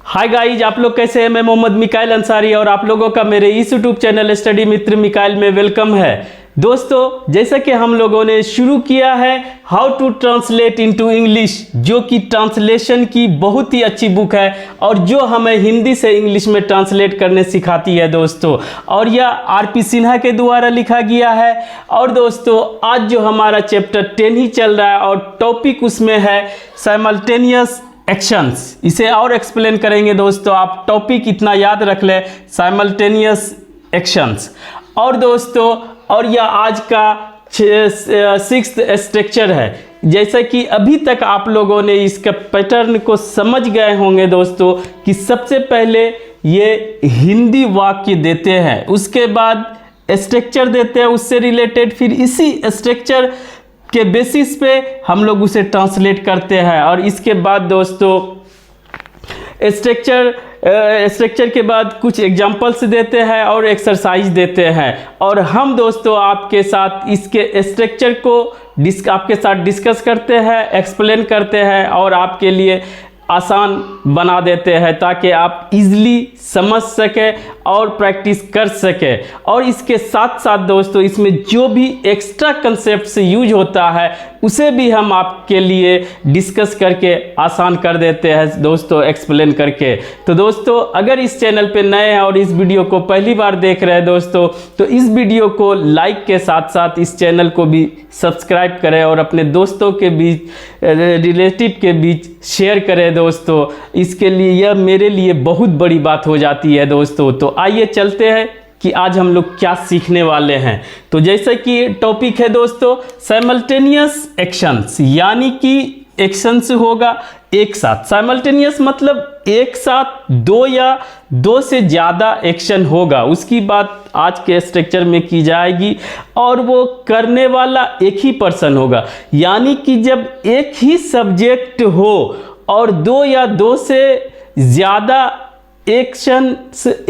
Hi guys, आप लोग कैसे हैं। मैं मोहम्मद मिकाइल अंसारी और आप लोगों का मेरे इस यूट्यूब चैनल स्टडी मित्र मिकाइल में वेलकम है। दोस्तों, जैसा कि हम लोगों ने शुरू किया है how to translate into English, जो कि ट्रांसलेशन की बहुत ही अच्छी बुक है और जो हमें हिंदी से इंग्लिश में ट्रांसलेट करने सिखाती है दोस्तों। और यह आर.पी. सिन्हा के द्वारा लिखा गया है। और दोस्तों, आज जो हमारा चैप्टर 10 ही चल रहा है और टॉपिक उसमें है साइमल्टेनियस एक्शंस। इसे और एक्सप्लेन करेंगे दोस्तों, आप टॉपिक इतना याद रख लें, साइमल्टेनियस एक्शंस। और दोस्तों, और यह आज का 6th स्ट्रक्चर है। जैसा कि अभी तक आप लोगों ने इसका पैटर्न को समझ गए होंगे दोस्तों कि सबसे पहले ये हिंदी वाक्य देते हैं, उसके बाद स्ट्रक्चर देते हैं उससे रिलेटेड, फिर इसी स्ट्रक्चर के बेसिस पे हम लोग उसे ट्रांसलेट करते हैं। और इसके बाद दोस्तों स्ट्रक्चर के बाद कुछ एग्जांपल्स देते हैं और एक्सरसाइज देते हैं। और हम दोस्तों आपके साथ इसके स्ट्रक्चर को आपके साथ डिस्कस करते हैं, एक्सप्लेन करते हैं और आपके लिए आसान बना देते हैं ताकि आप इजीली समझ सकें और प्रैक्टिस कर सकें। और इसके साथ साथ दोस्तों इसमें जो भी एक्स्ट्रा कंसेप्ट यूज होता है उसे भी हम आपके लिए डिस्कस करके आसान कर देते हैं दोस्तों, एक्सप्लेन करके। तो दोस्तों, अगर इस चैनल पे नए हैं और इस वीडियो को पहली बार देख रहे हैं दोस्तों, तो इस वीडियो को लाइक के साथ साथ इस चैनल को भी सब्सक्राइब करें और अपने दोस्तों के बीच, रिलेटिव के बीच शेयर करें दोस्तों। इसके लिए यह मेरे लिए बहुत बड़ी बात हो जाती है दोस्तों। तो आइए चलते हैं कि आज हम लोग क्या सीखने वाले हैं। तो जैसा कि टॉपिक है दोस्तों साइमल्टेनियस एक्शंस, यानी कि एक्शंस होगा एक साथ। साइमल्टेनियस मतलब एक साथ दो या दो से ज़्यादा एक्शन होगा, उसकी बात आज के स्ट्रक्चर में की जाएगी। और वो करने वाला एक ही पर्सन होगा, यानी कि जब एक ही सब्जेक्ट हो और दो या दो से ज़्यादा एक्शन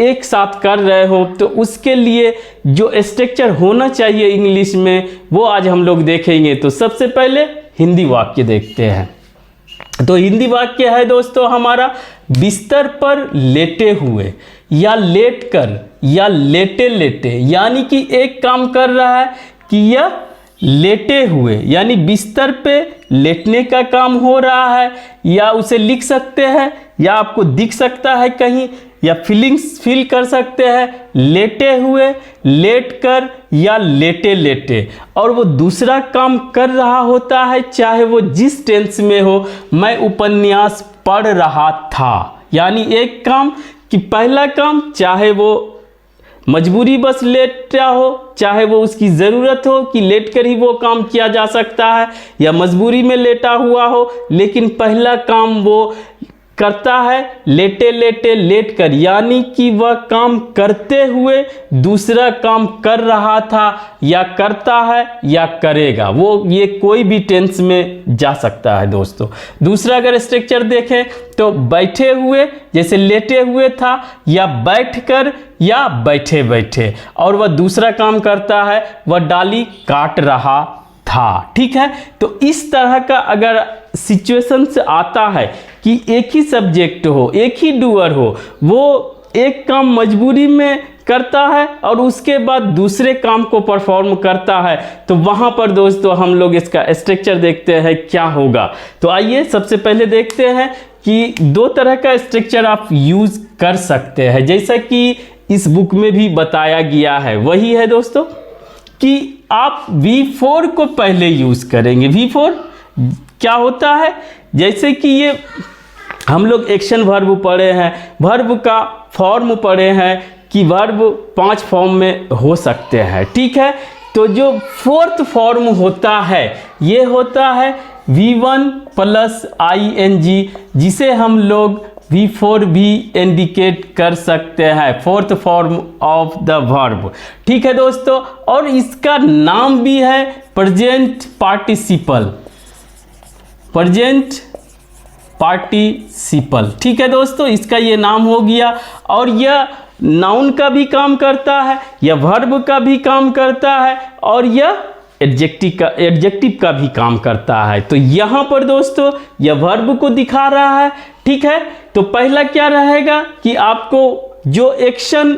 एक साथ कर रहे हो, तो उसके लिए जो स्ट्रक्चर होना चाहिए इंग्लिश में वो आज हम लोग देखेंगे। तो सबसे पहले हिंदी वाक्य देखते हैं। तो हिंदी वाक्य है दोस्तों हमारा, बिस्तर पर लेटे हुए या लेट कर या लेटे लेटे, यानी कि एक काम कर रहा है कि यह लेटे हुए, यानी बिस्तर पे लेटने का काम हो रहा है। या उसे लिख सकते हैं या आपको दिख सकता है कहीं, या फीलिंग्स फील कर सकते हैं, लेटे हुए, लेट कर या लेटे लेटे। और वो दूसरा काम कर रहा होता है, चाहे वो जिस टेंस में हो। मैं उपन्यास पढ़ रहा था, यानी एक काम कि पहला काम, चाहे वो मजबूरी बस लेटा हो, चाहे वो उसकी ज़रूरत हो कि लेट कर ही वो काम किया जा सकता है, या मजबूरी में लेटा हुआ हो, लेकिन पहला काम वो करता है लेटे लेटे लेट कर, यानी कि वह काम करते हुए दूसरा काम कर रहा था या करता है या करेगा। वो ये कोई भी टेंस में जा सकता है दोस्तों। दूसरा अगर स्ट्रक्चर देखें तो बैठे हुए, जैसे लेटे हुए था, या बैठकर या बैठे बैठे। और वह दूसरा काम करता है, वह डाली काट रहा था। ठीक है, तो इस तरह का अगर सिचुएशन से आता है कि एक ही सब्जेक्ट हो, एक ही डूअर हो, वो एक काम मजबूरी में करता है और उसके बाद दूसरे काम को परफॉर्म करता है, तो वहाँ पर दोस्तों हम लोग इसका स्ट्रक्चर देखते हैं क्या होगा। तो आइए सबसे पहले देखते हैं कि दो तरह का स्ट्रक्चर आप यूज़ कर सकते हैं, जैसा कि इस बुक में भी बताया गया है। वही है दोस्तों कि आप V4 को पहले यूज़ करेंगे। V4 क्या होता है, जैसे कि ये हम लोग एक्शन वर्ब पढ़े हैं, वर्ब का फॉर्म पढ़े हैं कि वर्ब 5 फॉर्म में हो सकते हैं। ठीक है, तो जो फोर्थ फॉर्म होता है ये होता है V1 प्लस ING, जिसे हम लोग V4 भी इंडिकेट कर सकते हैं, fourth form of the verb. ठीक है दोस्तों, और इसका नाम भी है प्रेजेंट पार्टिसिपल, प्रेजेंट पार्टिसिपल। ठीक है दोस्तों, इसका ये नाम हो गया। और यह नाउन का भी काम करता है, यह वर्ब का भी काम करता है, और यह एडजेक्टिव का भी काम करता है। तो यहाँ पर दोस्तों यह वर्ब को दिखा रहा है, ठीक है। तो पहला क्या रहेगा कि आपको जो एक्शन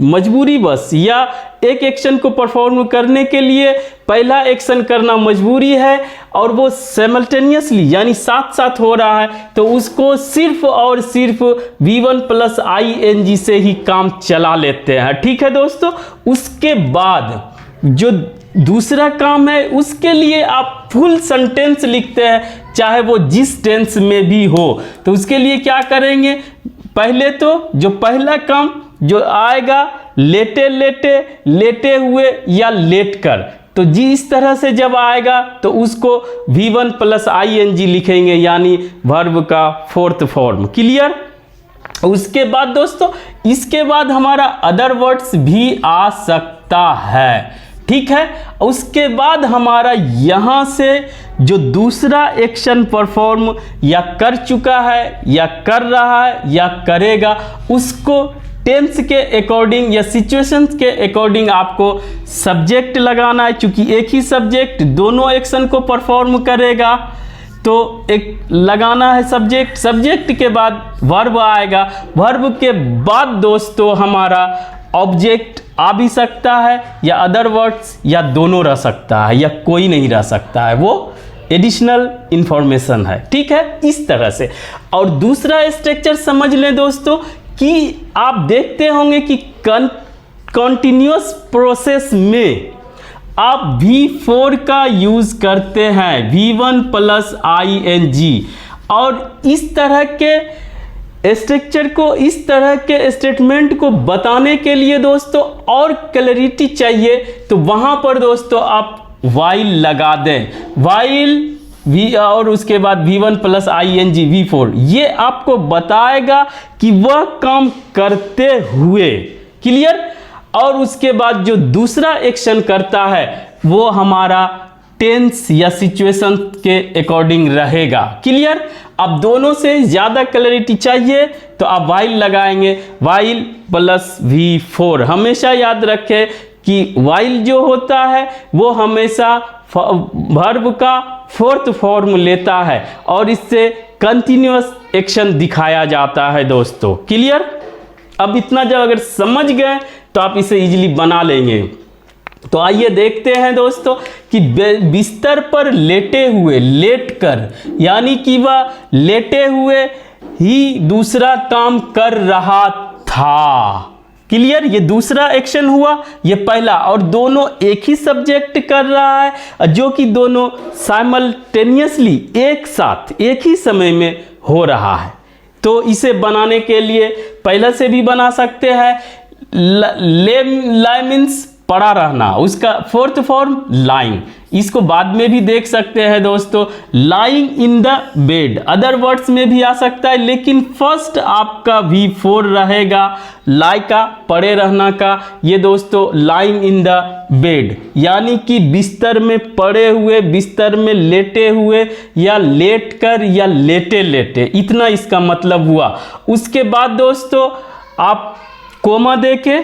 मजबूरी बस या एक एक्शन को परफॉर्म करने के लिए पहला एक्शन करना मजबूरी है और वो साइमल्टेनियसली यानी साथ साथ हो रहा है, तो उसको सिर्फ और सिर्फ V1 प्लस ing से ही काम चला लेते हैं। ठीक है दोस्तों। उसके बाद जो दूसरा काम है उसके लिए आप फुल सेंटेंस लिखते हैं, चाहे वो जिस टेंस में भी हो। तो उसके लिए क्या करेंगे, पहले तो जो पहला काम जो आएगा लेटे लेटे, लेटे हुए या लेट कर, तो जिस तरह से जब आएगा तो उसको V1 प्लस ing लिखेंगे यानी वर्ब का फोर्थ फॉर्म। क्लियर। उसके बाद दोस्तों इसके बाद हमारा अदर वर्ड्स भी आ सकता है। ठीक है। उसके बाद हमारा यहाँ से जो दूसरा एक्शन परफॉर्म या कर चुका है या कर रहा है या करेगा, उसको टेंस के अकॉर्डिंग या सिचुएशंस के अकॉर्डिंग आपको सब्जेक्ट लगाना है। क्योंकि एक ही सब्जेक्ट दोनों एक्शन को परफॉर्म करेगा, तो एक लगाना है सब्जेक्ट। सब्जेक्ट के बाद वर्ब आएगा, वर्ब के बाद दोस्तों हमारा ऑब्जेक्ट आ भी सकता है या अदर वर्ड्स या दोनों रह सकता है या कोई नहीं रह सकता है, वो एडिशनल इंफॉर्मेशन है। ठीक है, इस तरह से। और दूसरा स्ट्रक्चर समझ लें दोस्तों कि आप देखते होंगे कि कंटिन्यूअस प्रोसेस में आप V4 का यूज करते हैं, V1 प्लस ing। और इस तरह के स्ट्रक्चर को, इस तरह के स्टेटमेंट को बताने के लिए दोस्तों और क्लैरिटी चाहिए, तो वहां पर दोस्तों आप वाइल लगा दें। वाइल और उसके बाद V1 प्लस ing V4, ये आपको बताएगा कि वह काम करते हुए। क्लियर। और उसके बाद जो दूसरा एक्शन करता है वो हमारा टेंस या सिचुएशन के अकॉर्डिंग रहेगा। क्लियर। अब दोनों से ज़्यादा क्लैरिटी चाहिए तो आप वाइल लगाएंगे, वाइल प्लस V4। हमेशा याद रखें कि वाइल जो होता है वो हमेशा वर्ब का फोर्थ फॉर्म लेता है और इससे कंटिन्यूअस एक्शन दिखाया जाता है दोस्तों। क्लियर। अब इतना जब अगर समझ गए तो आप इसे इजीली बना लेंगे। तो आइए देखते हैं दोस्तों कि बिस्तर पर लेटे हुए, लेट कर यानी कि वह लेटे हुए ही दूसरा काम कर रहा था। क्लियर। ये दूसरा एक्शन हुआ, ये पहला, और दोनों एक ही सब्जेक्ट कर रहा है जो कि दोनों साइमल्टेनियसली एक साथ एक ही समय में हो रहा है। तो इसे बनाने के लिए पहले से भी बना सकते हैं। ले मीन्स पड़ा रहना, उसका फोर्थ फॉर्म लाइंग, इसको बाद में भी देख सकते हैं दोस्तों, lying in the bed. Other words में भी आ सकता है, लेकिन फर्स्ट आपका V4 रहेगा लाई का, पड़े रहना का। ये दोस्तों लाइंग इन द बेड यानी कि बिस्तर में पड़े हुए, बिस्तर में लेटे हुए या लेट कर या लेटे लेटे, इतना इसका मतलब हुआ। उसके बाद दोस्तों आप कोमा देके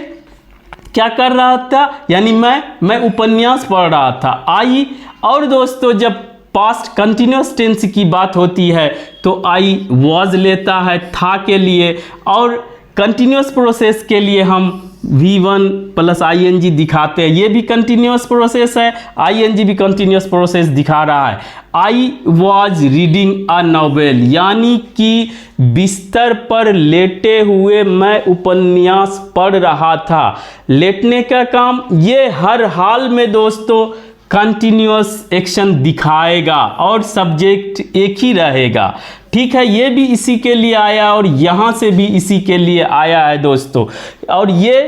क्या कर रहा था, यानी मैं उपन्यास पढ़ रहा था, आई। और दोस्तों जब पास्ट कंटिन्यूअस टेंस की बात होती है तो आई वॉज लेता है था के लिए, और कंटिन्यूअस प्रोसेस के लिए हम V1 प्लस ing दिखाते हैं। ये भी कंटिन्यूअस प्रोसेस है, ing भी कंटिन्यूअस प्रोसेस दिखा रहा है। I was reading a novel यानी कि बिस्तर पर लेटे हुए मैं उपन्यास पढ़ रहा था। लेटने का काम ये हर हाल में दोस्तों कंटिन्यूअस एक्शन दिखाएगा और सब्जेक्ट एक ही रहेगा। ठीक है, ये भी इसी के लिए आया और यहाँ से भी इसी के लिए आया है दोस्तों, और ये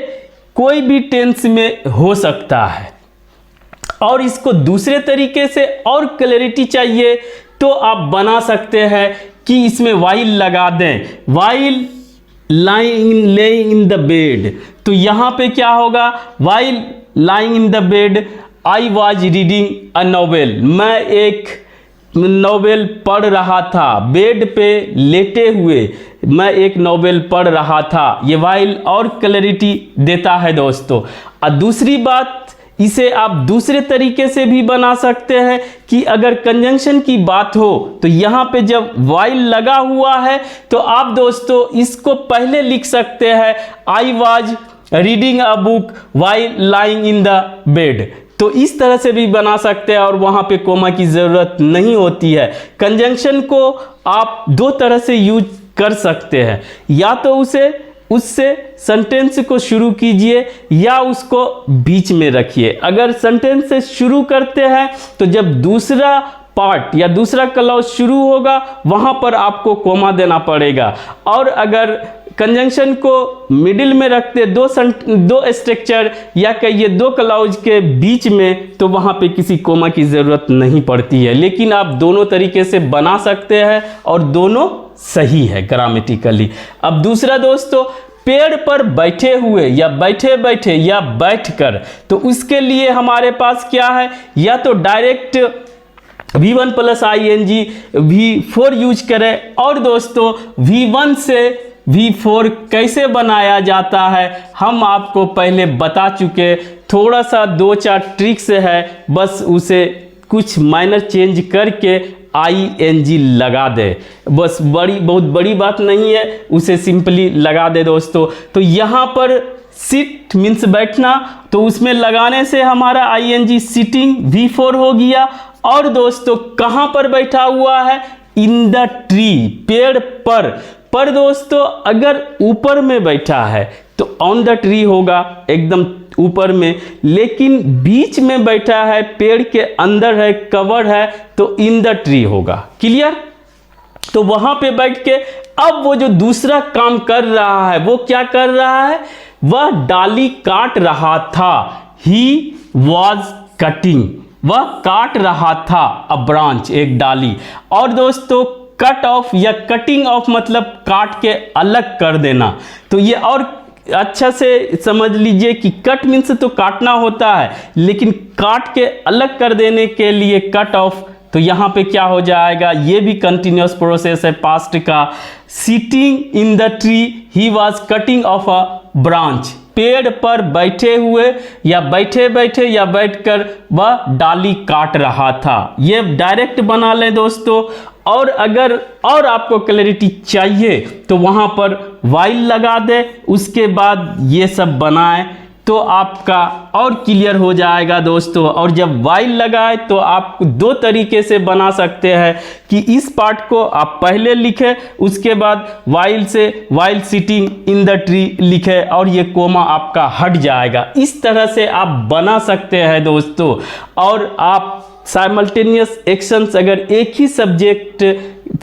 कोई भी टेंस में हो सकता है। और इसको दूसरे तरीके से और क्लैरिटी चाहिए तो आप बना सकते हैं कि इसमें वाइल लगा दें, while lying in the bed. तो यहाँ पे क्या होगा, while lying in the bed I was reading a novel, मैं एक नॉवेल पढ़ रहा था। बेड पे लेटे हुए मैं एक नॉवेल पढ़ रहा था, ये वाइल और क्लैरिटी देता है दोस्तों। और दूसरी बात इसे आप दूसरे तरीके से भी बना सकते हैं कि अगर कंजंक्शन की बात हो तो यहाँ पे जब वाइल लगा हुआ है तो आप दोस्तों इसको पहले लिख सकते हैं I was reading a book while lying in the bed. तो इस तरह से भी बना सकते हैं और वहाँ पे कोमा की ज़रूरत नहीं होती है। कंजंक्शन को आप दो तरह से यूज कर सकते हैं, या तो उससे सेंटेंस को शुरू कीजिए या उसको बीच में रखिए। अगर सेंटेंस से शुरू करते हैं तो जब दूसरा पार्ट या दूसरा क्लॉज शुरू होगा वहां पर आपको कोमा देना पड़ेगा, और अगर कंजंक्शन को मिडिल में रखते दो स्ट्रक्चर या कहिए दो क्लॉज के बीच में तो वहां पे किसी कोमा की ज़रूरत नहीं पड़ती है। लेकिन आप दोनों तरीके से बना सकते हैं और दोनों सही है ग्रामेटिकली। अब दूसरा दोस्तों, पेड़ पर बैठे हुए या बैठे बैठे या बैठकर, तो उसके लिए हमारे पास क्या है, या तो direct V1 plus ING V4 use करें, और दोस्तों V1 से V4 कैसे बनाया जाता है हम आपको पहले बता चुके। थोड़ा सा 2-4 ट्रिक्स है, बस उसे कुछ माइनर चेंज करके ING लगा दे, बस बहुत बड़ी बात नहीं है, उसे सिंपली लगा दे दोस्तों। तो यहाँ पर सिट मीन्स बैठना, तो उसमें लगाने से हमारा ING सिटिंग V4 हो गया। और दोस्तों कहाँ पर बैठा हुआ है, इन द ट्री, पेड़ पर दोस्तों अगर ऊपर में बैठा है तो ऑन द ट्री होगा एकदम ऊपर में, लेकिन बीच में बैठा है, पेड़ के अंदर है, कवर है, तो इन द ट्री होगा। क्लियर? तो वहां पे बैठ के अब वो जो दूसरा काम कर रहा है वो क्या कर रहा है, वह डाली काट रहा था। ही वॉज कटिंग, वह काट रहा था अ ब्रांच, एक डाली। और दोस्तों कट ऑफ या कटिंग ऑफ मतलब काट के अलग कर देना। तो ये और अच्छा से समझ लीजिए कि कट मीन्स तो काटना होता है, लेकिन काट के अलग कर देने के लिए कट ऑफ, तो यहाँ पे क्या हो जाएगा, ये भी कंटिन्यूअस प्रोसेस है पास्ट का। Sitting in the tree he was cutting of a branch, पेड़ पर बैठे हुए या बैठे बैठे या बैठकर वह डाली काट रहा था। ये डायरेक्ट बना लें दोस्तों। और अगर और आपको क्लैरिटी चाहिए तो वहां पर वाइल लगा दे, उसके बाद ये सब बनाएं तो आपका और क्लियर हो जाएगा दोस्तों। और जब वाइल लगाए तो आप दो तरीके से बना सकते हैं कि इस पार्ट को आप पहले लिखें, उसके बाद वाइल से while sitting in the tree लिखे और ये कोमा आपका हट जाएगा। इस तरह से आप बना सकते हैं दोस्तों। और आप साइमल्टेनियस एक्शंस अगर एक ही सब्जेक्ट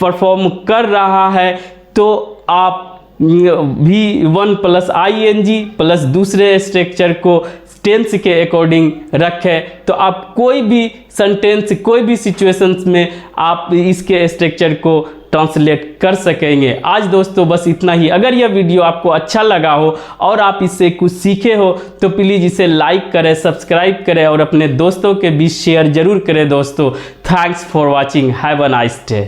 परफॉर्म कर रहा है तो आप V1 प्लस ING प्लस दूसरे स्ट्रक्चर को टेंस के अकॉर्डिंग रखें, तो आप कोई भी सेंटेंस, कोई भी सिचुएशंस में आप इसके स्ट्रक्चर को ट्रांसलेट कर सकेंगे। आज दोस्तों बस इतना ही। अगर यह वीडियो आपको अच्छा लगा हो और आप इससे कुछ सीखे हो तो प्लीज़ इसे लाइक करें, सब्सक्राइब करें और अपने दोस्तों के बीच शेयर जरूर करें दोस्तों। Thanks for watching, have a nice day.